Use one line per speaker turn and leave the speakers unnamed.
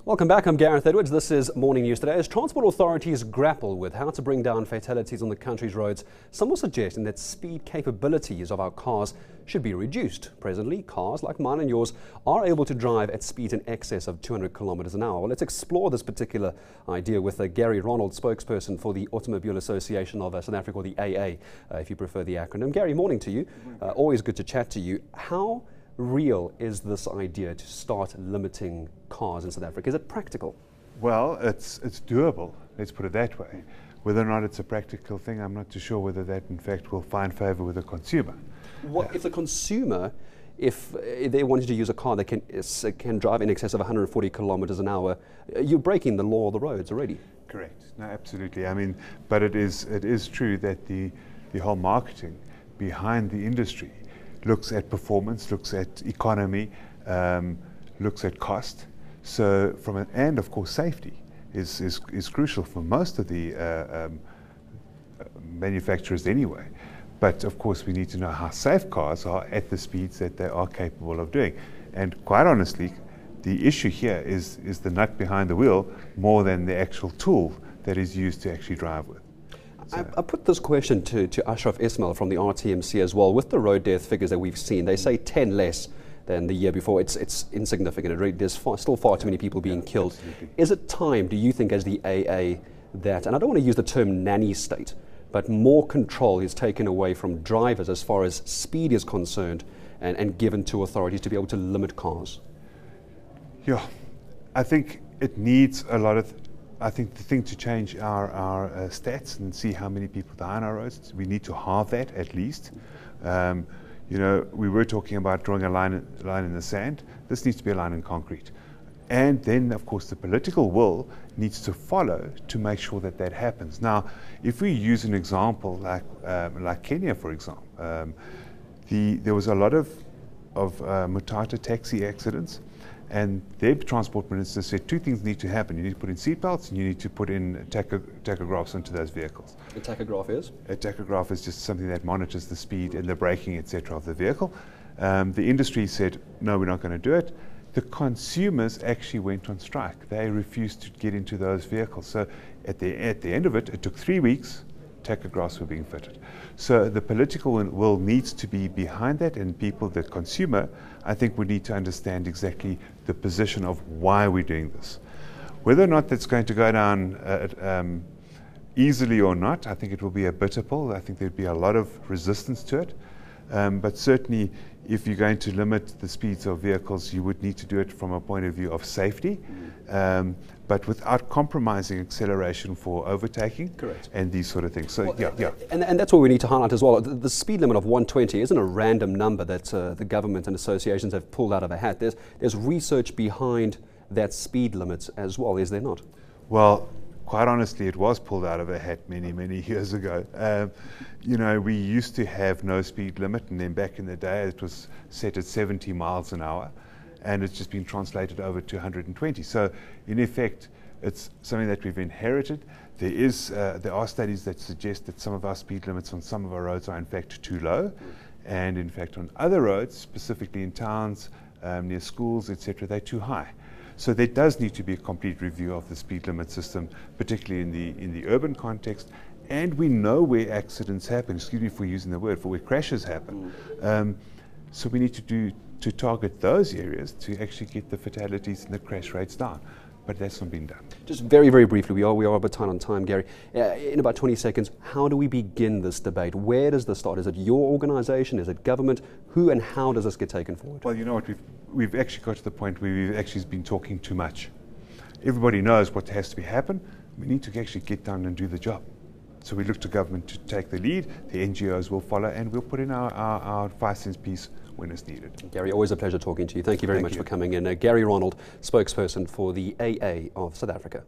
Welcome back, I'm Gareth Edwards. This is Morning News Today. As transport authorities grapple with how to bring down fatalities on the country's roads, some are suggesting that speed capabilities of our cars should be reduced. Presently, cars like mine and yours are able to drive at speeds in excess of 200 kilometers an hour. Well, let's explore this particular idea with Gary Ronald, spokesperson for the Automobile Association of South Africa, or the AA, if you prefer the acronym. Gary, morning to you. Always good to chat to you. How real is this idea to start limiting cars in South Africa? Is it practical?
Well, it's doable, let's put it that way. Whether or not it's a practical thing, I'm not too sure whether that in fact will find favour with the consumer.
What if the consumer, if they wanted to use a car that can drive in excess of 140 kilometers an hour, you're breaking the law of the roads already?
Correct. No, absolutely. I mean, but it is true that the whole marketing behind the industry looks at performance, looks at economy, looks at cost. So and of course safety is crucial for most of the manufacturers anyway. But of course we need to know how safe cars are at the speeds that they are capable of doing. And quite honestly, the issue here is the nut behind the wheel more than the actual tool that is used to actually drive with.
I put this question to Ashraf Ismail from the RTMC as well. With the road death figures that we've seen, they say 10 less than the year before. It's insignificant. There's still far too many people being killed.
Absolutely.
Is it time, do you think, as the AA, that, and I don't want to use the term nanny state, but more control is taken away from drivers as far as speed is concerned and given to authorities to be able to limit cars?
Yeah, I think it needs a lot of... I think the thing to change our stats and see how many people die on our roads, we need to halve that at least. You know, we were talking about drawing a line in the sand. This needs to be a line in concrete. And then, of course, the political will needs to follow to make sure that that happens. Now, if we use an example like Kenya, for example, there was a lot of Matatu taxi accidents. And their transport minister said two things need to happen. You need to put in seatbelts and you need to put in tachographs into those vehicles.
A tachograph is?
A tachograph is just something that monitors the speed and the braking, etc., of the vehicle. The industry said, no, we're not going to do it. The consumers actually went on strike. They refused to get into those vehicles. So at the end of it, it took 3 weeks. Tachographs were being fitted. So the political will needs to be behind that, and people, the consumer, I think we need to understand exactly the position of why we're doing this. Whether or not that's going to go down easily or not, I think it will be a bitter pill. I think there'd be a lot of resistance to it. But certainly, if you're going to limit the speeds of vehicles, you would need to do it from a point of view of safety, but without compromising acceleration for overtaking.
Correct.
And these sort of things. So,
well,
yeah.
And that's what we need to highlight as well. The speed limit of 120 isn't a random number that the government and associations have pulled out of a hat. There's research behind that speed limit as well, is there not?
Well, quite honestly, it was pulled out of a hat many, many years ago. You know, we used to have no speed limit, and then back in the day it was set at 70 miles an hour, and it's just been translated over to 120. So, in effect, it's something that we've inherited. There are studies that suggest that some of our speed limits on some of our roads are in fact too low, and in fact on other roads, specifically in towns, near schools, etc., they're too high. So there does need to be a complete review of the speed limit system, particularly in the urban context. And we know where accidents happen, excuse me for using the word, for where crashes happen. So we need to target those areas to actually get the fatalities and the crash rates down. But that's not been done. Just
very, very briefly, we are a bit tight on time, Gary. In about 20 seconds, how do we begin this debate? Where does this start? Is it your organisation? Is it government? Who and how does this get taken forward?
Well, you know what, we've actually got to the point where we've actually been talking too much. Everybody knows what has to be happen. We need to actually get down and do the job. So we look to government to take the lead. The NGOs will follow, and we'll put in our 5 cents piece when it's needed.
Gary, always a pleasure talking to you. Thank you very much for coming in. Gary Ronald, spokesperson for the AA of South Africa.